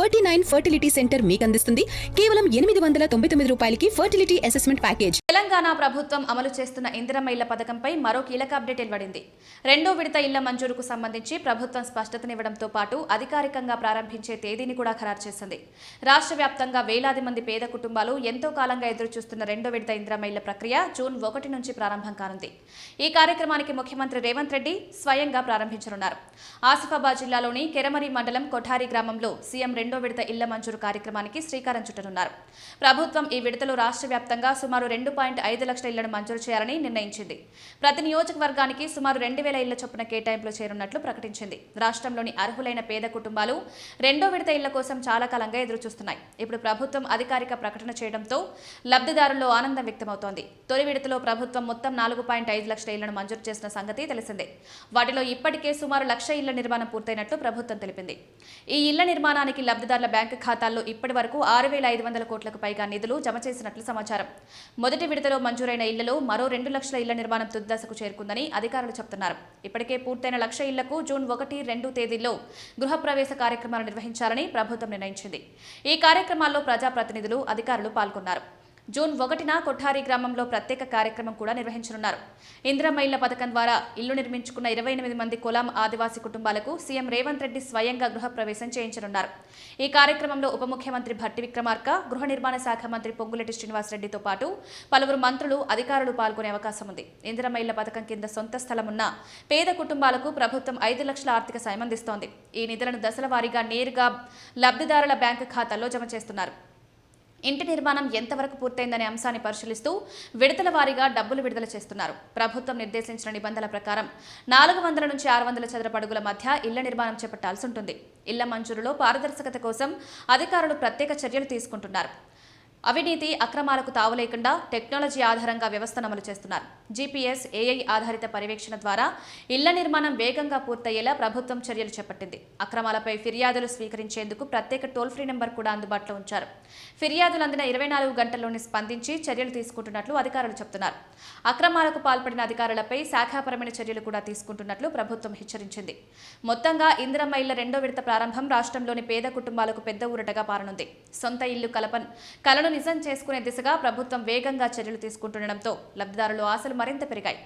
49 fertility centre మీకు అందిస్తుంది కేవలం 899 రూపాయలకి ఫర్టిలిటీ అసెస్మెంట్ ప్యాకేజ్. తెలంగాణ ప్రభుత్వం అమలు చేస్తున్న ఇందిరమ్మ ఇళ్ల పథకంపై మరో కీలక అప్డేట్ వెలువడింది. రెండో విడత ఇళ్ల మంజూరుకు సంబంధించి ప్రభుత్వం స్పష్టతనివ్వడంతో పాటు అధికారికంగా ప్రారంభించే తేదీని కూడా ఖరారు చేసింది. రాష్ట్ర వ్యాప్తంగా వేలాది మంది పేద కుటుంబాలు ఎంతో కాలంగా ఎదురుచూస్తున్న రెండో విడత ఇందిరమ్మ ఇళ్ల ప్రక్రియ జూన్ 1 నుంచి ప్రారంభం కానుంది. ఈ కార్యక్రమానికి ముఖ్యమంత్రి రేవంత్ రెడ్డి స్వయంగా ప్రారంభించనున్నారు. ఆసిఫాబాద్ జిల్లాలోని కెరమరి మండలం కొఠారి గ్రామంలో సీఎం రెండో విడత ఇళ్ల మంజూరు కార్యక్రమానికి శ్రీకారం చుట్టనున్నారు. ప్రభుత్వం ఈ విడతలో రాష్ట్ర వ్యాప్తంగా సుమారు 2.5 లక్షల ఇళ్లను మంజూరు చేయాలని నిర్ణయించింది. ప్రతి నియోజకవర్గానికి సుమారు 2,000 ఇళ్ల చొప్పున కేటాయింపులు చేరున్నట్లు ప్రకటించింది. రాష్ట్రంలోని అర్హులైన పేద కుటుంబాలు రెండో విడత ఇళ్ల కోసం చాలా కాలంగా ఎదురుచూస్తున్నాయి. ఇప్పుడు ప్రభుత్వం అధికారిక ప్రకటన చేయడంతో లబ్ధిదారుల్లో ఆనందం వ్యక్తమవుతోంది. తొలి విడతలో ప్రభుత్వం మొత్తం 4.5 లక్షల ఇళ్లను మంజూరు చేసిన సంగతి తెలిసిందే. వాటిలో ఇప్పటికే సుమారు 1,00,000 ఇళ్ల నిర్మాణం పూర్తయినట్లు ప్రభుత్వం తెలిపింది. ఈ ఇళ్ల నిర్మాణానికి లబ్ధిదారుల బ్యాంకు ఖాతాల్లో ఇప్పటి వరకు 6,500 కోట్లకు పైగా నిధులు జమ చేసినట్లు సమాచారం. మొదటి విడతలో మంజూరైన ఇళ్లలో మరో 2 లక్షల ఇళ్ల నిర్మాణం తుది దశకు చేరుకుందని అధికారులు చెబుతున్నారు. ఇప్పటికే పూర్తయిన 1,00,000 ఇళ్లకు జూన్ 1, 2 తేదీల్లో గృహప్రవేశ కార్యక్రమాలు నిర్వహించాలని ప్రభుత్వం నిర్ణయించింది. ఈ కార్యక్రమాల్లో ప్రజాప్రతినిధులు, అధికారులు పాల్గొన్నారు. జూన్ 1న కొఠారి గ్రామంలో ప్రత్యేక కార్యక్రమం కూడా నిర్వహించనున్నారు. ఇందిరమ్మ ఇళ్ల పథకం ద్వారా ఇల్లు నిర్మించుకున్న 28 మంది కొలాం ఆదివాసీ కుటుంబాలకు సీఎం రేవంత్ రెడ్డి స్వయంగా గృహప్రవేశం చేయించనున్నారు. ఈ కార్యక్రమంలో ఉప ముఖ్యమంత్రి భట్టి విక్రమార్క, గృహ నిర్మాణ శాఖ మంత్రి పొంగులేటి శ్రీనివాసరెడ్డితో పాటు పలువురు మంత్రులు, అధికారులు పాల్గొనే అవకాశం ఉంది. ఇందిరమ్మ ఇళ్ల పథకం కింద సొంత స్థలమున్న పేద కుటుంబాలకు ప్రభుత్వం 5 లక్షల ఆర్థిక సాయం అందిస్తోంది. ఈ నిధులను దశల వారీగా నేరుగా లబ్ధిదారుల బ్యాంకు ఖాతాల్లో జమ చేస్తున్నారు. ఇంటి నిర్మాణం ఎంతవరకు పూర్తయిందనే అంశాన్ని పరిశీలిస్తూ విడతల వారీగా డబ్బులు విడుదల చేస్తున్నారు. ప్రభుత్వం నిర్దేశించిన నిబంధనల ప్రకారం 400 నుంచి 600 చదరపు అడుగుల మధ్య ఇళ్ల నిర్మాణం చేపట్టాల్సి ఉంటుంది. ఇళ్ల మంజూరులో పారదర్శకత కోసం అధికారులు ప్రత్యేక చర్యలు తీసుకుంటున్నారు. అవినీతి, అక్రమాలకు తావు లేకుండా టెక్నాలజీ ఆధారంగా వ్యవస్థను అమలు చేస్తున్నారు. జీపీఎస్, ఏఐ ఆధారిత పర్యవేక్షణ ద్వారా ఇళ్ల నిర్మాణం వేగంగా పూర్తయ్యేలా ప్రభుత్వం చర్యలు చేపట్టింది. అక్రమాలపై ఫిర్యాదులు స్వీకరించేందుకు ప్రత్యేక టోల్ ఫ్రీ నెంబర్ కూడా అందుబాటులో ఉంచారు. ఫిర్యాదులు అందిన 24 గంటల్లోనే స్పందించి చర్యలు తీసుకుంటున్నట్లు అధికారులు చెబుతున్నారు. అక్రమాలకు పాల్పడిన అధికారులపై శాఖాపరమైన చర్యలు కూడా తీసుకుంటున్నట్లు ప్రభుత్వం హెచ్చరించింది. మొత్తంగా ఇందిరమ్మ ఇళ్ల రెండో విడత ప్రారంభం రాష్ట్రంలోని పేద కుటుంబాలకు పెద్ద ఊరటగా పారనుంది. సొంత ఇల్లు కలను నిజం చేసుకునే దిశగా ప్రభుత్వం వేగంగా చర్యలు తీసుకుంటుండటంతో లబ్ధిదారుల ఆశలు మరింత పెరిగాయి.